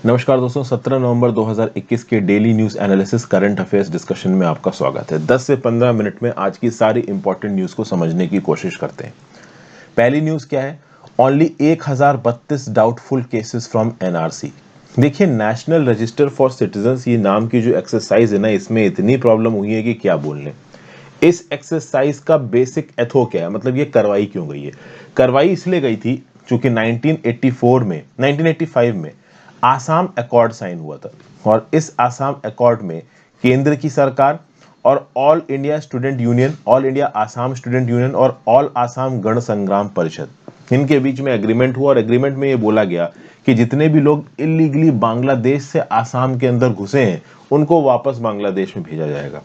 नमस्कार दोस्तों, 17 नवंबर 2021 के daily news analysis current affairs discussion में आपका स्वागत है। 10 से 15 मिनट में आज की सारी इंपॉर्टेंट न्यूज को समझने की कोशिश करते हैं। पहली न्यूज क्या है? Only 1032 doubtful cases from NRC. देखिए, नेशनल रजिस्टर फॉर सिटीजन्स, ये नाम की जो एक्सरसाइज है ना, इसमें इतनी प्रॉब्लम हुई है कि क्या बोलने। इस एक्सरसाइज का बेसिक एथो क्या है, मतलब ये करवाई क्यों गई है? करवाई इसलिए गई थी क्योंकि 1985 में आसाम अकॉर्ड साइन हुआ था, और इस आसाम अकॉर्ड में केंद्र की सरकार और all India student union, all India Assam student union और ऑल आसाम गण संग्राम परिषद, इनके बीच में एग्रीमेंट हुआ। और एग्रीमेंट में ये बोला गया कि जितने भी लोग इलीगली बांग्लादेश से आसाम के अंदर घुसे हैं, उनको वापस बांग्लादेश में भेजा जाएगा।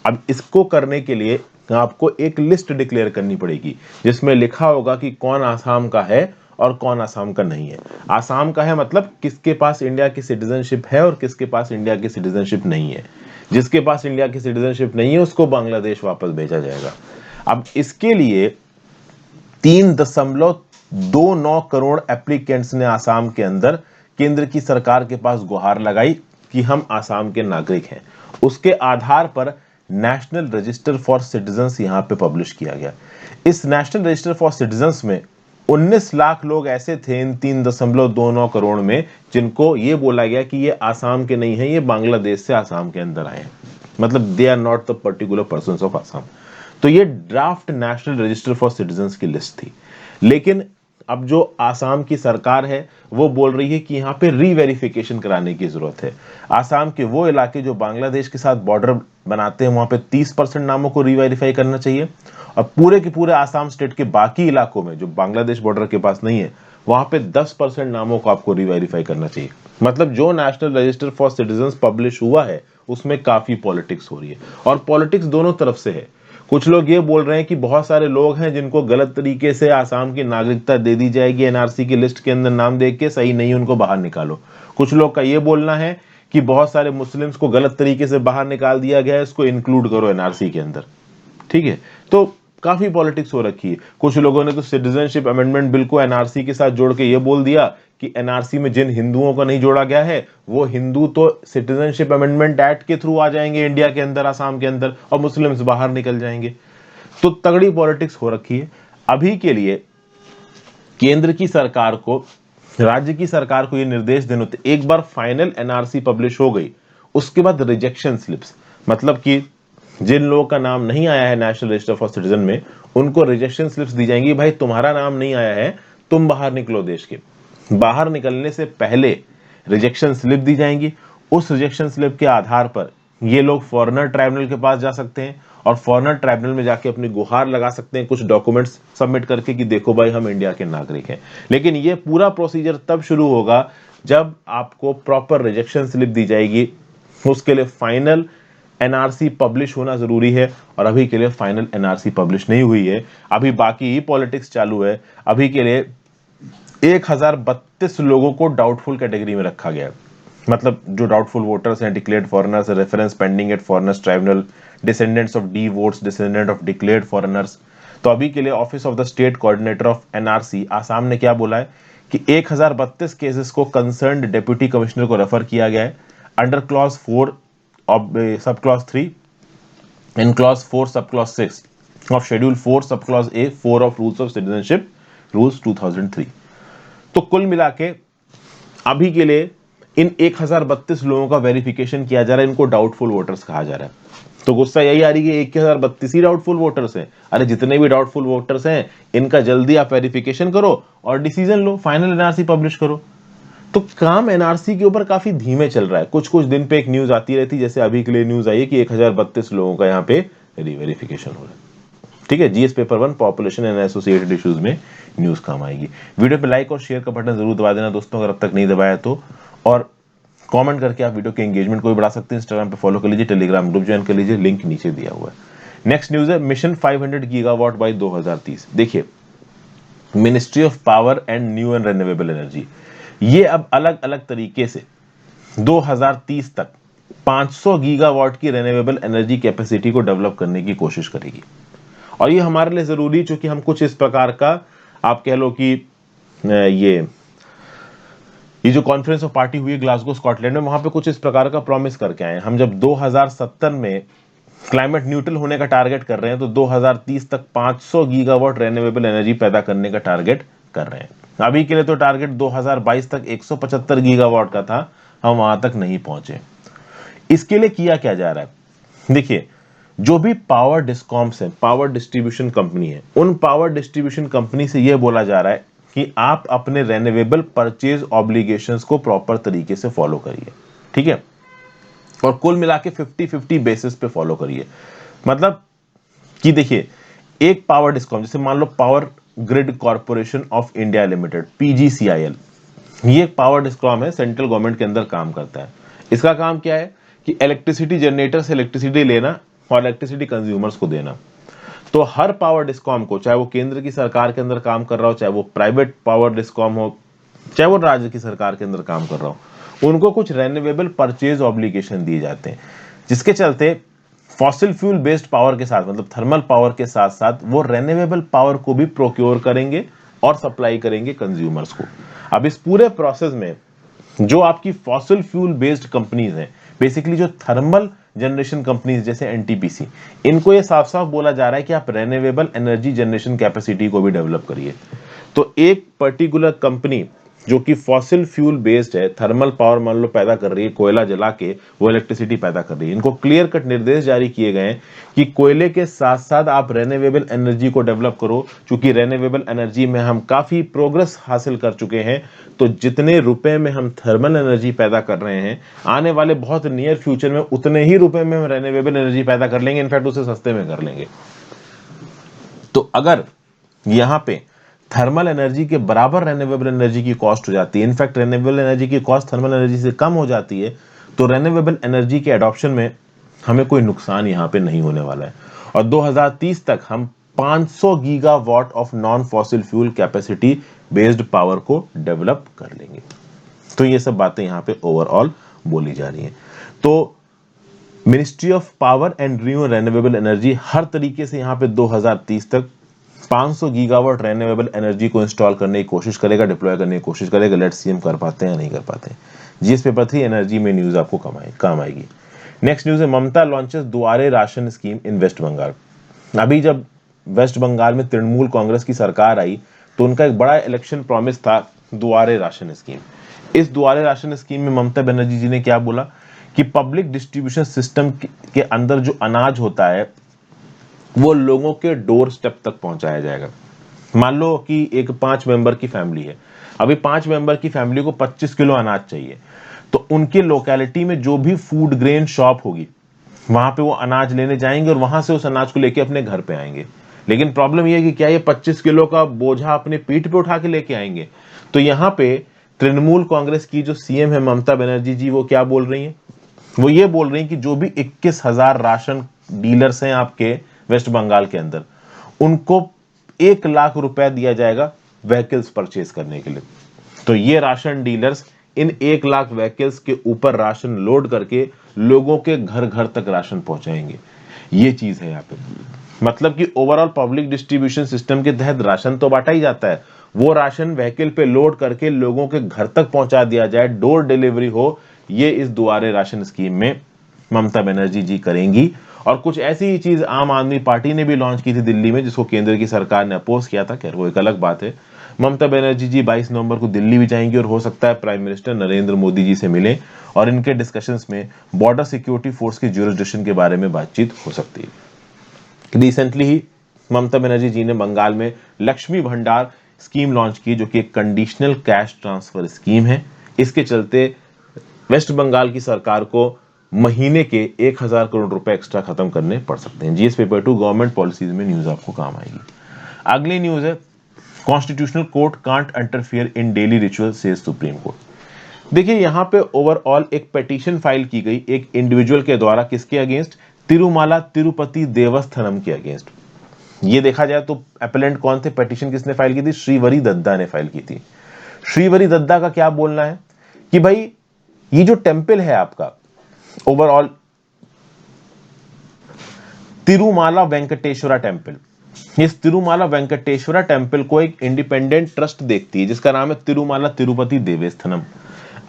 अब इसको करने के लिए आपको एक लिस्ट डिक्लेयर करनी पड़ेगी, जिसमें लिखा होगा कि कौन आसाम का है और कौन आसाम का नहीं है। आसाम का है मतलब किसके पास इंडिया की सिटीजनशिप है और किसके पास इंडिया की सिटीजनशिप नहीं है। जिसके पास इंडिया की सिटीजनशिप नहीं है उसको बांग्लादेश वापस भेजा जाएगा। अब इसके लिए 3.29 करोड़ एप्लीकेंट्स ने आसाम के अंदर केंद्र की सरकार के पास गुहार लगाई कि हम आसाम के नागरिक हैं। उसके आधार पर नेशनल रजिस्टर फॉर सिटीजन्स यहां पे पब्लिश किया गया। इस नेशनल रजिस्टर फॉर सिटीजन्स में 19 लाख लोग ऐसे थे इन 3.29 करोड़ में, जिनको ये बोला गया कि ये आसाम के नहीं है, ये बांग्लादेश से आसाम के अंदर आए हैं, मतलब they are not the particular persons of Assam. तो ये draft national register for citizens की लिस्ट थी। लेकिन अब जो आसाम की सरकार है वो बोल रही है कि यहाँ पे रीवेरिफिकेशन कराने की जरूरत है। आसाम के वो इलाके जो बांग्लादेश के साथ बॉर्डर बनाते हैं, वहां पे 30% नामों को रीवेरीफाई करना चाहिए, और पूरे के पूरे आसाम स्टेट के बाकी इलाकों में जो बांग्लादेश बॉर्डर के पास नहीं है, वहां पे 10% नामों को आपको रीवेरीफाई करना चाहिए। मतलब जो national register for citizens publish हुआ है उसमें काफी पॉलिटिक्स हो रही है, और पॉलिटिक्स दोनों तरफ से है। कुछ लोग ये बोल रहे हैं कि बहुत सारे लोग हैं जिनको गलत तरीके से आसाम की नागरिकता दे दी जाएगी, एनआरसी की लिस्ट के अंदर नाम देख के, सही नहीं उनको बाहर निकालो। कुछ लोग का ये बोलना है कि बहुत सारे मुस्लिम्स को गलत तरीके से बाहर निकाल दिया गया है, इसको इंक्लूड करो एनआरसी के अंदर। ठीक है, तो काफी पॉलिटिक्स हो रखी है। कुछ लोगों ने तो सिटीजनशिप अमेंडमेंट बिल को एनआरसी के साथ जोड़ के ये बोल दिया कि एनआरसी में जिन हिंदुओं को नहीं जोड़ा गया है, वो हिंदू तो सिटीजनशिप अमेंडमेंट एक्ट के थ्रू आ जाएंगे इंडिया के अंदर, आसाम के अंदर, और मुस्लिम्स बाहर निकल जाएंगे। तो तगड़ी पॉलिटिक्स हो रखी है। अभी के लिए केंद्र की सरकार को, राज्य की सरकार को ये निर्देश देने होते, एक बार फाइनल एनआरसी पब्लिश हो गई, उसके बाद रिजेक्शन स्लिप्स, मतलब कि जिन लोगों का नाम नहीं आया है नेशनल रजिस्टर फॉर सिटीजन में, उनको रिजेक्शन स्लिप्स दी जाएंगी। भाई तुम्हारा नाम नहीं आया है, तुम बाहर निकलो देश के। बाहर निकलने से पहले रिजेक्शन स्लिप दी जाएंगी। उस रिजेक्शन स्लिप के आधार पर ये लोग फॉरेनर ट्राइब्यूनल के पास जा सकते हैं, और फॉरेनर ट्राइब्यूनल में जाके अपनी गुहार लगा सकते हैं, कुछ डॉक्यूमेंट्स सबमिट करके कि देखो भाई हम इंडिया के नागरिक हैं। लेकिन ये पूरा प्रोसीजर तब शुरू होगा जब आपको प्रॉपर रिजेक्शन स्लिप दी जाएगी। उसके लिए फाइनल एनआरसी पब्लिश होना जरूरी है, और अभी के लिए फाइनल एनआरसी पब्लिश नहीं हुई है। अभी बाकी ही पॉलिटिक्स चालू है। अभी के लिए 1032 लोगों को डाउटफुल कैटेगरी में रखा गया है। मतलब जो डाउटफुल वोटर्स हैं, declared foreigners, reference pending at foreigners tribunal, descendants of D votes, descendant of declared foreigners. तो अभी के लिए office of the state coordinator of NRC Assam ने क्या बोला है कि 1032 केसेस को कंसर्न्ड डेप्यूटी कमिश्नर को रेफर किया गया है under clause 4 of sub clause 3 in clause 4 sub clause 6 of schedule 4 sub clause A 4 of rules of citizenship rules 2003। तो कुल मिला के अभी के लिए इन 1032 लोगों का वेरिफिकेशन किया जा रहा है, इनको डाउटफुल वोटर्स कहा जा रहा है। तो गुस्सा यही आ रही है कि 1032 ही डाउटफुल वोटर्स हैं। अरे जितने भी डाउटफुल वोटर्स हैं, इनका जल्दी आप वेरिफिकेशन करो और डिसीजन लो, फाइनल एनआरसी पब्लिश करो। तो काम एनआरसी के ऊपर काफी धीमे चल रहा है। कुछ कुछ दिन पे एक न्यूज आती रहती, जैसे अभी के लिए न्यूज आई है कि 1032 लोगों का यहाँ पे वेरिफिकेशन हो रहा है। ठीक है, GS paper 1 population and associated issues में न्यूज काम आएगी। वीडियो पे लाइक और शेयर का बटन जरूर दबा देना दोस्तों, अगर अब तक नहीं दबाया तो। और कमेंट करके आप वीडियो के एंगेजमेंट को भी बढ़ा सकते हैं। इंस्टाग्राम पे फॉलो कर लीजिए, टेलीग्राम ग्रुप ज्वाइन कर लीजिए, लिंक नीचे दिया हुआ है। नेक्स्ट न्यूज है मिशन 500 गीगावाट बाय 2030। देखिए, ministry of power and new and renewable energy ये अब अलग अलग तरीके से 2030 तक 500 गीगावाट की रिन्यूएबल एनर्जी कैपेसिटी को डेवलप करने की कोशिश करेगी। और ये हमारे लिए जरूरी, चूंकि हम कुछ इस प्रकार का, आप कह लो कि ये ये जो कॉन्फ्रेंस ऑफ पार्टी हुई ग्लासगो स्कॉटलैंड में, वहां पे कुछ इस प्रकार का प्रॉमिस करके आए हैं। हम जब 2070 में क्लाइमेट न्यूट्रल होने का टारगेट कर रहे हैं, तो 2030 तक 500 गीगावाट रेन्यूएबल एनर्जी पैदा करने का टारगेट कर रहे हैं। अभी के लिए तो टारगेट 2022 तक 175 गीगावाट का था, हम वहां तक नहीं पहुंचे। इसके लिए किया क्या जा रहा है, देखिए, जो भी पावर डिस्कॉम्स है, पावर डिस्ट्रीब्यूशन कंपनी है, उन पावर डिस्ट्रीब्यूशन कंपनी से यह बोला जा रहा है कि आप अपने रेन्यूएबल परचेज ऑब्लिगेशंस को प्रॉपर तरीके से फॉलो करिए, ठीक है, और कुल मिला के 50-50 बेसिस पे फॉलो करिए। मतलब कि देखिए, एक पावर डिस्कॉम, जैसे मान low power grid corporation of India limited, PGCIL, ये एक पावर डिस्कॉम है, सेंट्रल गवर्नमेंट के अंदर काम करता है। इसका काम क्या है कि इलेक्ट्रिसिटी जनरेटर से इलेक्ट्रिसिटी लेना और इलेक्ट्रिसिटी कंज्यूमर्स को देना। तो हर पावर डिस्कॉम को, चाहे वो केंद्र की सरकार के अंदर काम कर रहा हो, चाहे वो प्राइवेट पावर डिस्कॉम हो, चाहे वो राज्य की सरकार के अंदर काम कर रहा हो, उनको कुछ रेन्यूएबल परचेज ऑब्लिगेशन दिए जाते हैं, जिसके चलते फॉसिल फ्यूल बेस्ड पावर के साथ, मतलब थर्मल पावर के साथ साथ वो रेन्यूएबल पावर को भी प्रोक्योर करेंगे और सप्लाई करेंगे कंज्यूमर्स को। अब इस पूरे प्रोसेस में जो आपकी फॉसिल फ्यूल बेस्ड कंपनीज हैं, बेसिकली जो थर्मल जनरेशन कंपनीज जैसे एनटीपीसी, इनको ये साफ साफ बोला जा रहा है कि आप रेन्यूएबल एनर्जी जनरेशन कैपेसिटी को भी डेवलप करिए। तो एक पर्टिकुलर कंपनी जो कि फॉसिल फ्यूल बेस्ड है, थर्मल पावर मान लो पैदा कर रही है, कोयला जला के वो इलेक्ट्रिसिटी पैदा कर रही है, इनको क्लियर कट निर्देश जारी किए गए हैं कि कोयले के साथ साथ आप रेन्यूएबल एनर्जी को डेवलप करो। क्योंकि रेन्यूएबल एनर्जी में हम काफी प्रोग्रेस हासिल कर चुके हैं, तो जितने रुपए में हम थर्मल एनर्जी पैदा कर रहे हैं, आने वाले बहुत नियर फ्यूचर में उतने ही रुपए में हम रेन्यूएबल एनर्जी पैदा कर लेंगे, इनफैक्ट उसे सस्ते में कर लेंगे। तो अगर यहां पे थर्मल एनर्जी के बराबर रेन्यूएबल एनर्जी की कॉस्ट हो जाती है, इनफैक्ट रेन्यूएबल एनर्जी की कॉस्ट थर्मल एनर्जी से कम हो जाती है, तो रेन्यूएबल एनर्जी के एडॉप्शन में हमें कोई नुकसान यहां पे नहीं होने वाला है। और 2030 तक हम 500 gigawatt of non fossil fuel capacity based power को डेवलप कर लेंगे। तो ये सब बातें यहां पे ओवरऑल बोली जा रही हैं। तो ministry of power and renewable energy हर तरीके से यहां पे 2030 तक 500 गीगावाट रेन्यूएबल एनर्जी को इंस्टॉल करने की कोशिश करेगा, डिप्लॉय करने की कोशिश करेगा। लेट्स सी हम कर पाते हैं या नहीं कर पाते हैं। जीएस पेपर 3 एनर्जी में न्यूज आपको काम आएगी। नेक्स्ट न्यूज है, Mamata launches Duare ration scheme in West Bengal. अभी जब वेस्ट बंगाल में तृणमूल कांग्रेस की सरकार आई, तो उनका एक बड़ा इलेक्शन प्रॉमिस था दुआरे राशन स्कीम। इस दुआरे राशन स्कीम में ममता बनर्जी जी ने क्या बोला कि पब्लिक डिस्ट्रीब्यूशन सिस्टम के अंदर जो अनाज होता है वो लोगों के डोर स्टेप तक पहुंचाया जाएगा। मान लो कि एक 5 मेंबर की फैमिली है, अभी 5 मेंबर की फैमिली को 25 किलो अनाज चाहिए, तो उनकी लोकेलिटी में जो भी फूड ग्रेन शॉप होगी, वहां पे वो अनाज लेने जाएंगे और वहां से उस अनाज को लेके अपने घर पे आएंगे। लेकिन प्रॉब्लम यह है कि क्या ये 25 किलो का बोझा अपने पीठ पे उठा के लेके आएंगे? तो यहाँ पे तृणमूल कांग्रेस की जो सीएम है ममता बनर्जी जी, वो क्या बोल रही हैं? वो ये बोल रही हैं कि जो भी 21,000 राशन डीलर्स हैं आपके वेस्ट बंगाल के अंदर, उनको 1 लाख रुपए दिया जाएगा व्हीकल्स परचेज करने के लिए। तो ये राशन डीलर्स इन 1 लाख व्हीकल्स के ऊपर राशन लोड करके लोगों के घर घर तक राशन पहुंचाएंगे। ये चीज है यहाँ पे, मतलब कि ओवरऑल पब्लिक डिस्ट्रीब्यूशन सिस्टम के तहत राशन तो बांटा ही जाता है, वो राशन व्हीकल पे लोड करके लोगों के घर तक पहुंचा दिया जाए, डोर डिलीवरी हो। ये इस दुआरे राशन स्कीम में ममता बनर्जी जी करेंगी। और कुछ ऐसी ही चीज आम आदमी पार्टी ने भी लॉन्च की थी दिल्ली में, जिसको केंद्र की सरकार ने अपोज किया था। खैर वो एक अलग बात है। ममता बनर्जी जी 22 नवंबर को दिल्ली भी जाएंगी और हो सकता है प्राइम मिनिस्टर नरेंद्र मोदी जी से मिले और इनके डिस्कशंस में बॉर्डर सिक्योरिटी फोर्स की ज्यूरिसडिक्शन के बारे में बातचीत हो सकती है। रिसेंटली ही ममता बनर्जी जी ने बंगाल में लक्ष्मी भंडार स्कीम लॉन्च की, जो कि एक कंडीशनल कैश ट्रांसफर स्कीम है। इसके चलते वेस्ट बंगाल की सरकार को महीने के 1,000 करोड़ रुपए एक्स्ट्रा खत्म करने पड़ सकते हैं। जीएस पेपर 2 गवर्नमेंट पॉलिसीज में न्यूज आपको काम आएगी। अगली न्यूज है, constitutional court can't interfere in daily ritual says supreme court. देखिए यहाँ पे ओवरऑल एक पिटीशन फाइल की गई एक इंडिविजुअल के द्वारा, किसके अगेंस्ट? तिरुमाला तिरुपति देवस्थानम के अगेंस्ट। ये देखा जाए तो एपेलेंट कौन थे, पिटीशन किसने फाइल की थी? श्रीवरी दद्दा ने फाइल की थी। श्रीवरी दद्दा का क्या बोलना है कि भाई ये जो टेंपल है आपका ओवरऑल तिरुमाला वेंकटेश्वरा टेंपल, इस तिरुमाला वेंकटेश्वरा टेम्पल को एक इंडिपेंडेंट ट्रस्ट देखती है जिसका नाम है तिरुमाला तिरुपति देवस्थानम।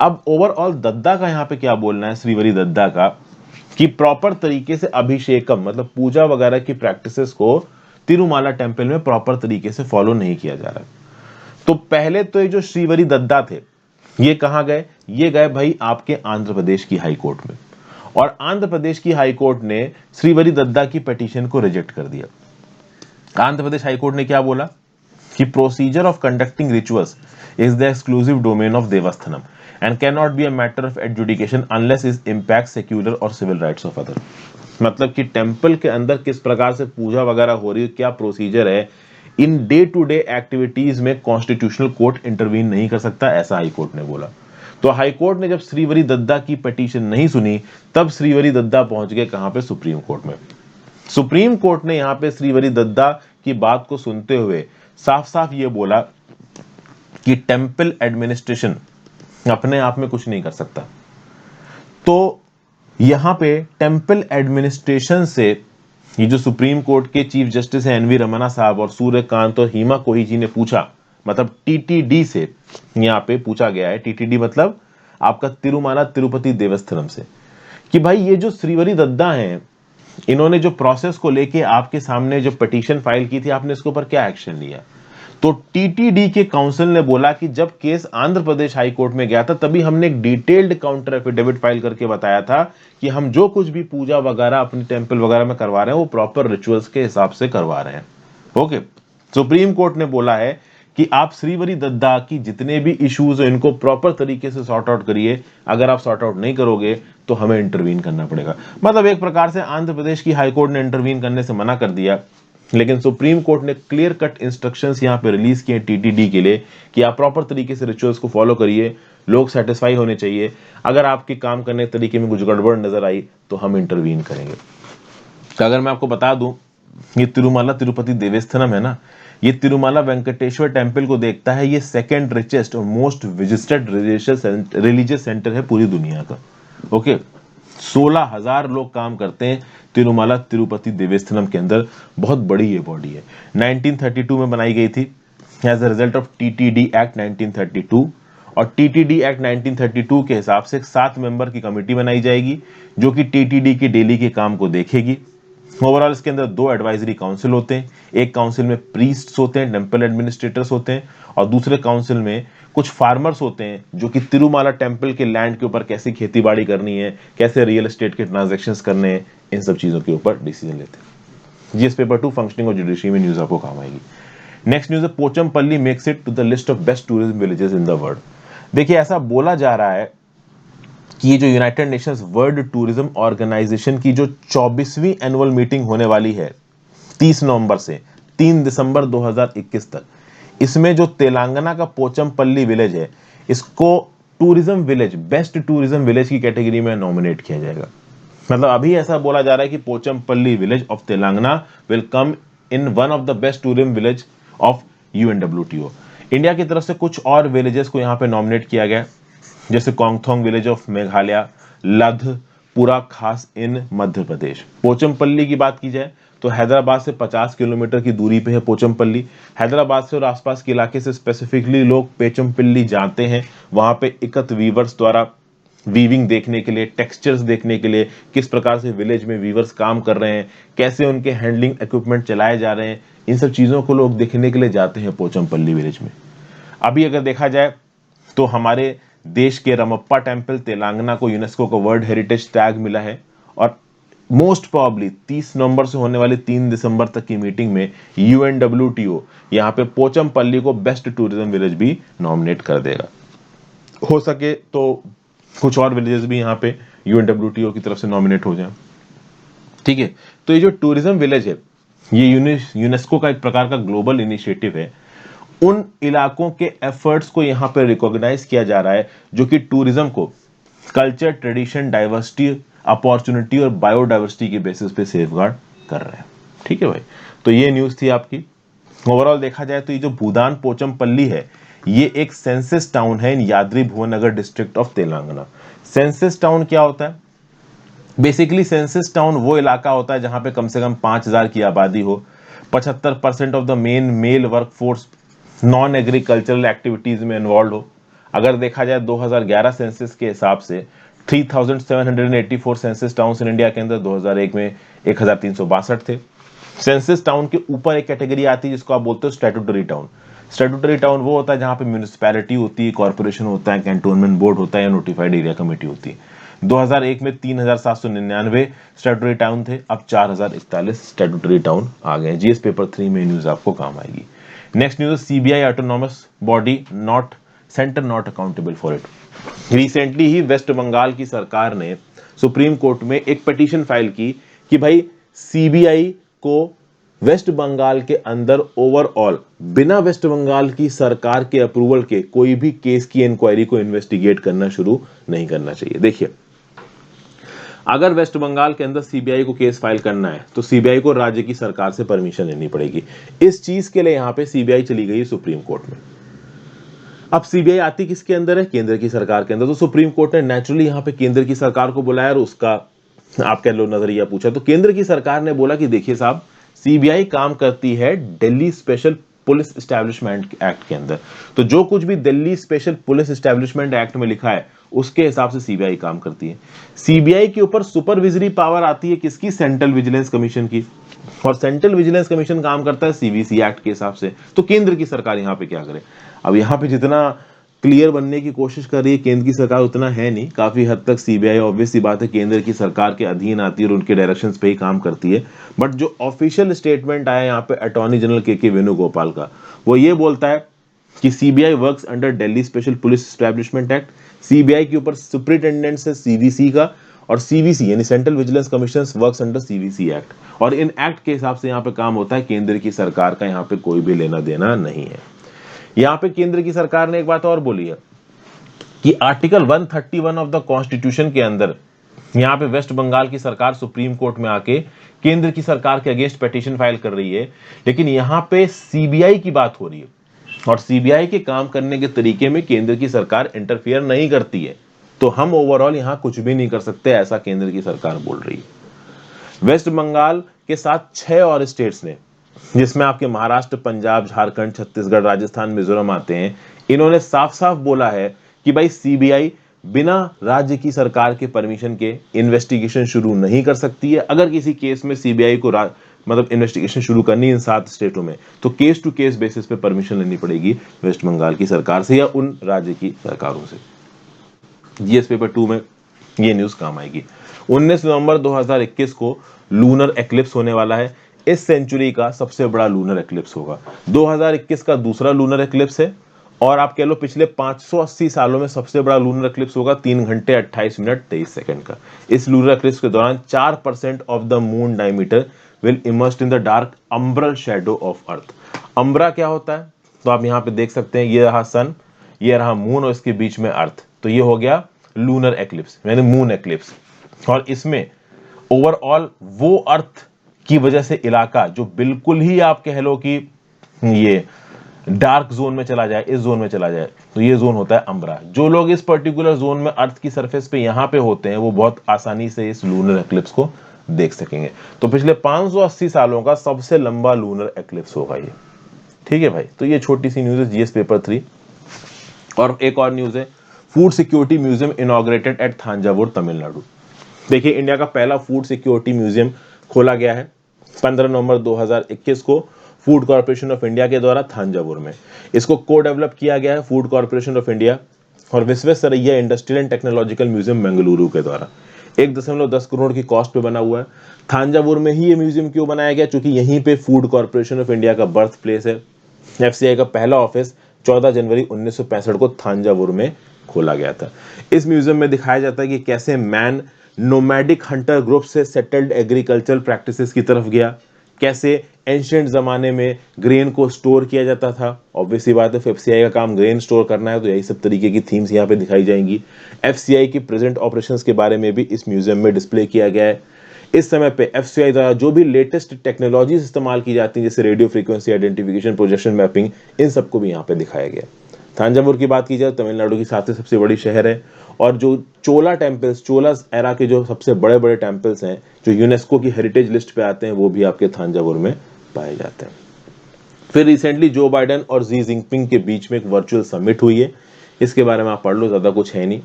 अब ओवरऑल दद्दा का यहाँ पे क्या बोलना है, श्रीवरी दद्दा का, कि प्रॉपर तरीके से अभिषेकम मतलब पूजा वगैरह की प्रैक्टिसेस को तिरुमाला टेम्पल में प्रॉपर तरीके से फॉलो नहीं किया जा रहा। तो पहले तो ये जो श्रीवरी दद्दा थे ये कहां गए, ये गए भाई आपके आंध्र प्रदेश की हाई कोर्ट में, और आंध्र प्रदेश की हाई कोर्ट ने श्रीवरी दद्दा की पिटीशन को रिजेक्ट कर दिया। आंध्र प्रदेश हाई कोर्ट ने क्या बोला कि procedure of conducting rituals is the exclusive domain of Devasthanam and can not be a matter of adjudication unless is impact secular और सिविल राइट्स ऑफ अदर। मतलब कि टेंपल के अंदर किस प्रकार से पूजा वगैरह हो रही है, क्या प्रोसीजर है, in day to day activities में कॉन्स्टिट्यूशनल कोर्ट इंटरवीन नहीं कर सकता, ऐसा हाई कोर्ट ने बोला। तो हाई कोर्ट ने जब श्रीवरी दद्दा की पिटीशन नहीं सुनी तब श्रीवरी दद्दा पहुंच गए कहां पे, सुप्रीम कोर्ट में। सुप्रीम कोर्ट ने यहां पे श्रीवरी दद्दा की बात को सुनते हुए साफ साफ ये बोला कि टेंपल एडमिनिस्ट्रेशन अपने आप में कुछ नहीं कर सकता। तो यहां पे टेंपल एडमिनिस्ट्रेशन से ये जो सुप्रीम कोर्ट के चीफ जस्टिस है एनवी रमन्ना साहब और सूर्यकांत और हीमा कोहिजी ने पूछा, मतलब टीटीडी से यहां पे पूछा गया है, टीटीडी मतलब आपका तिरुमाला तिरुपति देवस्थानम से, कि भाई ये जो श्रीवरी दद्दा हैं इन्होंने जो प्रोसेस को लेके आपके सामने जो पिटीशन फाइल की थी आपने इसके ऊपर क्या एक्शन लिया। तो टीटीडी के काउंसिल ने बोला कि जब case Andhra Pradesh high court में गया था तभी हमने एक डिटेल्ड काउंटर एफिडेविट फाइल करके बताया था कि हम जो कुछ भी पूजा वगैरह अपनी टेंपल वगैरह में करवा रहे हैं वो प्रॉपर रिचुअल्स के हिसाब से करवा रहे हैं। ओके, सुप्रीम कोर्ट ने बोला है कि आप श्रीवरी दद्दा की जितने भी इश्यूज हैं इनको प्रॉपर तरीके से सॉर्ट आउट करिए, अगर आप सॉर्ट आउट नहीं करोगे तो हमें इंटरवीन करना पड़ेगा। मतलब एक प्रकार से आंध्र प्रदेश की हाई कोर्ट ने इंटरवीन करने से मना कर दिया, लेकिन सुप्रीम कोर्ट ने क्लियर कट इंस्ट्रक्शंस यहां पे रिलीज किए टीटीडी के लिए कि आप प्रॉपर तरीके से रिचुअल्स को फॉलो करिए, लोग सेटिस्फाई होने चाहिए, अगर आपके काम करने के तरीके में कुछ गड़बड़ नजर आई तो हम इंटरवीन करेंगे। तो अगर मैं आपको बता दूं ये तिरुमाला तिरुपति देवस्थानम है ना, ये तिरुमाला वेंकटेश्वर टेम्पल को देखता है, ये सेकंड रिचेस्ट और मोस्ट विजिटेड रिलीजियस सेंटर है पूरी दुनिया का। ओके, 16,000 लोग काम करते हैं तिरुमाला तिरुपति देवस्थानम के अंदर, बहुत बड़ी ये बॉडी है। 1932 में बनाई गई थी as a result of TTD act 1932, और टीटीडी एक्ट 1932 के हिसाब से 7 मेंबर की कमेटी बनाई जाएगी जो कि टीटीडी के डेली के काम को देखेगी। ओवरऑल इसके अंदर 2 एडवाइजरी काउंसिल होते हैं, एक काउंसिल में प्रीस्ट्स होते हैं, टेंपल एडमिनिस्ट्रेटर्स होते हैं, और दूसरे काउंसिल में कुछ फार्मर्स होते हैं जो कि तिरुमाला टेंपल के लैंड के ऊपर कैसे खेतीबाड़ी करनी है, कैसे रियल एस्टेट के ट्रांजैक्शंस करने हैं, इन सब चीजों के ऊपर डिसीजन लेते हैं। जीएस पेपर 2 फंक्शनिंग और जुडिशरी में न्यूज आपको काम आएगी। नेक्स्ट न्यूज है Pochampally makes it to the list of best tourism villages in the world. देखिए ऐसा बोला जा रहा है कि ये जो United Nations World Tourism Organization की जो 24वीं एनुअल मीटिंग होने वाली है 30 नवंबर से 3 दिसंबर 2021 तक, इसमें जो तेलंगाना का पोचमपल्ली विलेज है इसको tourism village, best tourism village की कैटेगरी में नॉमिनेट किया जाएगा। मतलब अभी ऐसा बोला जा रहा है कि Pochampally village of Telangana will come in one of the best tourism village of UNWTO. India की तरफ से कुछ और विलेजेस को यहाँ पे नॉमिनेट किया गया, जैसे कोंगथोंग विलेज ऑफ मेघालय, लधपुरा खास इन मध्य प्रदेश। पोचमपल्ली की बात की जाए तो हैदराबाद से 50 किलोमीटर की दूरी पे है पोचमपल्ली। हैदराबाद से और आसपास के इलाके से स्पेसिफिकली लोग पोचमपल्ली जाते हैं, वहां पे इकत वीवर्स द्वारा वीविंग देखने के लिए, टेक्सचर्स देखने के लिए, किस प्रकार से विलेज में वीवर्स काम कर रहे हैं, कैसे उनके हैंडलिंग इक्विपमेंट चलाए जा रहे हैं, इन सब चीजों को लोग देखने के लिए जाते हैं पोचमपल्ली विलेज में। अभी अगर देखा जाए तो हमारे देश के रमप्पा टेंपल तेलंगाना को यूनेस्को का वर्ल्ड हेरिटेज टैग मिला है, और मोस्ट प्रोबेबली 30 नवंबर से होने वाली 3 दिसंबर तक की मीटिंग में यूएनडब्ल्यूटीओ यहाँ पे पोचमपल्ली को बेस्ट टूरिज्म विलेज भी नॉमिनेट कर देगा। हो सके तो कुछ और विलेजेस भी यहाँ पे यूएनडब्ल्यूटीओ की तरफ से नॉमिनेट हो जाए। ठीक है, तो ये जो टूरिज्म विलेज है ये यूनेस्को का एक प्रकार का ग्लोबल इनिशिएटिव है। उन इलाकों के एफर्ट्स को यहाँ पे रिकॉग्नाइज किया जा रहा है जो कि टूरिज्म को कल्चर, ट्रेडिशन, डाइवर्सिटी, अपॉर्चुनिटी और बायोडाइवर्सिटी के बेसिस पे सेफगार्ड कर रहे हैं। ठीक है भाई, तो ये न्यूज थी आपकी। ओवरऑल देखा जाए तो ये जो भूदान पोचमपल्ली है ये एक सेंसस टाउन है in Yadadri Bhuvanagiri district of Telangana. Census town क्या होता है? बेसिकली सेंसस टाउन वो इलाका होता है जहां पे कम से कम 5,000 की आबादी हो, 75% of the main male work force non agricultural activities में इन्वॉल्व हो। अगर देखा जाए 2011 सेंसस के हिसाब से 3784 सेंसस टाउन्स इन इंडिया के अंदर 2001 में 1362 थे। सेंसस टाउन के ऊपर एक कैटेगरी आती है जिसको आप बोलते हो स्टैट्यूटरी टाउन। स्टैट्यूटरी टाउन वो होता है जहां पे म्यूनिसिपैलिटी होती है, कॉर्पोरेशन होता है, कैंटोनमेंट बोर्ड होता है या नोटिफाइड एरिया कमेटी होती है। 2001 में 3799 स्टैट्यूटरी टाउन थे, अब 4041 स्टैट्यूटरी टाउन आ गए। जीएस पेपर 3 में न्यूज आपको काम आएगी। Next news, CBI autonomous body not centre not accountable for it. Recently ही वेस्ट बंगाल की सरकार ने सुप्रीम कोर्ट में एक पिटीशन फाइल की कि भाई सीबीआई को वेस्ट बंगाल के अंदर ओवरऑल बिना वेस्ट बंगाल की सरकार के अप्रूवल के कोई भी केस की इंक्वायरी को इन्वेस्टिगेट करना शुरू नहीं करना चाहिए। देखिए, अगर वेस्ट बंगाल के अंदर सीबीआई को केस फाइल करना है तो सीबीआई को राज्य की सरकार से परमिशन लेनी पड़ेगी। इस चीज के लिए यहां पे सीबीआई चली गई सुप्रीम कोर्ट में। अब सीबीआई आती किसके अंदर है? केंद्र की सरकार के अंदर। तो सुप्रीम कोर्ट ने नेचुरली यहां पे केंद्र की सरकार को बुलाया और उसका आप कह लो नजरिया पूछा। तो केंद्र की सरकार ने बोला कि देखिए साहब, सीबीआई काम करती है Delhi special police establishment act के अंदर। तो जो कुछ भी Delhi special police establishment act में लिखा है उसके हिसाब से सीबीआई काम करती है। सीबीआई के ऊपर सुपरविजरी पावर आती है किसकी? सेंट्रल विजिलेंस कमीशन की। और सेंट्रल विजिलेंस कमीशन काम करता है सीवीसी एक्ट के हिसाब से। तो केंद्र की सरकार यहां पे क्या करे? अब यहां पे जितना क्लियर बनने की कोशिश कर रही है केंद्र की सरकार उतना है नहीं। काफी हद तक सीबीआई ऑब्वियस सी बात है केंद्र की सरकार के अधीन आती है और उनके डायरेक्शंस पे ही काम करती है। बट जो ऑफिशियल स्टेटमेंट आया यहाँ पे अटॉर्नी जनरल के वेणुगोपाल का, वो ये बोलता है कि CBI works under Delhi special police establishment act. CBI के ऊपर सुपरिटेंडेंट है सीवीसी का, और सीवीसी यानी central vigilance commission works under CVC act. और इन एक्ट के हिसाब से यहाँ पे काम होता है। केंद्र की सरकार का यहाँ पे कोई भी लेना देना नहीं है। यहाँ पे केंद्र की सरकार ने एक बात और बोली है कि आर्टिकल 131 ऑफ द कॉन्स्टिट्यूशन के अंदर यहाँ पे वेस्ट बंगाल की सरकार सुप्रीम कोर्ट में आके केंद्र की सरकार के अगेंस्ट पिटीशन फाइल कर रही है, लेकिन यहाँ पे सीबीआई की बात हो रही है और सीबीआई के काम करने के तरीके में केंद्र की सरकार इंटरफियर नहीं करती है। तो हम ओवरऑल यहाँ कुछ भी नहीं कर सकते, ऐसा केंद्र की सरकार बोल रही है। वेस्ट बंगाल के साथ 6 और स्टेट्स ने, जिसमें आपके महाराष्ट्र, पंजाब, झारखंड, छत्तीसगढ़, राजस्थान, मिजोरम आते हैं, इन्होंने साफ साफ बोला है कि भाई सीबीआई बिना राज्य की सरकार के परमिशन के इन्वेस्टिगेशन शुरू नहीं कर सकती है। अगर किसी केस में सीबीआई को मतलब इन्वेस्टिगेशन शुरू करनी इन 7 स्टेटों में, तो केस टू केस बेसिस पे परमिशन लेनी पड़ेगी वेस्ट बंगाल की सरकार से या उन राज्य की सरकारों से। जीएस पेपर 2 में ये न्यूज काम आएगी। 19 नवंबर 2021 को लूनर एक्लिप्स होने वाला है। इस सेंचुरी का सबसे बड़ा लूनर एक्लिप्स होगा। 2021 का दूसरा लूनर एक्लिप्स है और आप कह लो पिछले 580 सालों में सबसे बड़ा लूनर एक्लिप्स होगा। 3 घंटे 28 मिनट 23 सेकंड का। इस लूनर एक्लिप्स के दौरान 4% of the moon diameter will immersed in the dark umbral shadow of earth. Umbra क्या होता है? तो आप यहाँ पे देख सकते हैं, ये रहा सन, ये रहा मून और इसके बीच में अर्थ। तो ये हो गया लूनर एक्लिप्स यानी मून एक्लिप्स। और इसमें ओवरऑल वो अर्थ की वजह से इलाका जो बिल्कुल ही आप कह लो कि ये डार्क जोन में चला जाए, इस जोन में चला जाए, तो ये जोन होता है अम्ब्रा। जो लोग इस पर्टिकुलर जोन में अर्थ की सरफेस पे यहां पे होते हैं वो बहुत आसानी से इस लूनर एक्लिप्स को देख सकेंगे। तो पिछले 580 सालों का सबसे लंबा लूनर एक्लिप्स होगा ये। ठीक है भाई, तो ये छोटी सी न्यूज है जीएस पेपर 3। और एक और न्यूज है, food security museum inaugurated at Thanjavur Tamil Nadu. देखिए, इंडिया का पहला फूड सिक्योरिटी म्यूजियम खोला गया है 15 नवंबर 2021 को फूड कॉर्पोरेशन ऑफ इंडिया के द्वारा थांजावुर में। इसको को डेवलप किया गया है फूड कॉर्पोरेशन ऑफ इंडिया और Visvesvaraya industrial and technological museum Bengaluru के द्वारा। 1.10 करोड़ की कॉस्ट पे बना हुआ है। थांजावुर में ही ये म्यूजियम क्यों बनाया गया? क्योंकि यहीं पे फूड कॉर्पोरेशन ऑफ इंडिया का बर्थ प्लेस है। एफसीआई का पहला ऑफिस 14 जनवरी 1965 को थांजावुर में खोला गया था। इस म्यूजियम में दिखाया जाता है कि कैसे मैन नोमैडिक हंटर ग्रुप से सेटल्ड एग्रीकल्चरल प्रैक्टिसेस की तरफ गया, कैसे एंशिएंट जमाने में ग्रेन को स्टोर किया जाता था। ऑब्वियसली बात है, एफसीआई का काम ग्रेन स्टोर करना है, तो यही सब तरीके की थीम्स यहाँ पे दिखाई जाएंगी। एफसीआई की प्रेजेंट ऑपरेशंस के बारे में भी इस म्यूजियम में डिस्प्ले किया गया है। इस समय पे एफसीआई द्वारा जो भी लेटेस्ट टेक्नोलॉजीज इस्तेमाल की जाती हैं, जैसे radio frequency identification, projection mapping, इन सबको भी यहाँ पे दिखाया गया। थांजावुर की बात की जाए, तमिलनाडु की 7वीं सबसे बड़ी शहर है और जो चोला टेम्पल्स, चोला एरा के जो सबसे बड़े बड़े टेम्पल्स हैं जो यूनेस्को की हेरिटेज लिस्ट पे आते हैं, वो भी आपके थांजावुर में पाए जाते हैं। फिर रिसेंटली जो बाइडेन और जी जिनपिंग के बीच में एक वर्चुअल समिट हुई है, इसके बारे में आप पढ़ लो, ज़्यादा कुछ है नहीं।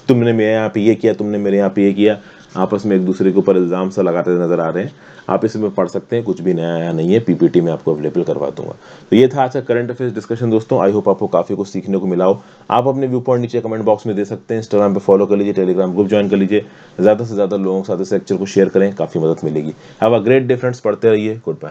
तुमने मेरे यहाँ पे ये किया, तुमने मेरे यहाँ पे ये किया, आपस में एक दूसरे के ऊपर इल्ज़ाम सा लगाते नजर आ रहे हैं। आप इसमें पढ़ सकते हैं, कुछ भी नया आया नहीं है, पीपीटी में आपको अवेलेबल करवा दूंगा। तो ये था आज का करंट अफेयर्स डिस्कशन दोस्तों। आई होप आपको काफ़ी कुछ सीखने को मिला हो। आप अपने व्यू पॉइंट नीचे कमेंट बॉक्स में दे सकते हैं। इंस्टाग्राम पे फॉलो कर लीजिए, टेलीग्राम ग्रुप ज्वाइन कर लीजिए, ज़्यादा से ज़्यादा लोगों के साथ इस लेक्चर को शेयर करें, काफ़ी मदद मिलेगी। Have a great day friends, पढ़ते रहिए, गुड बाय।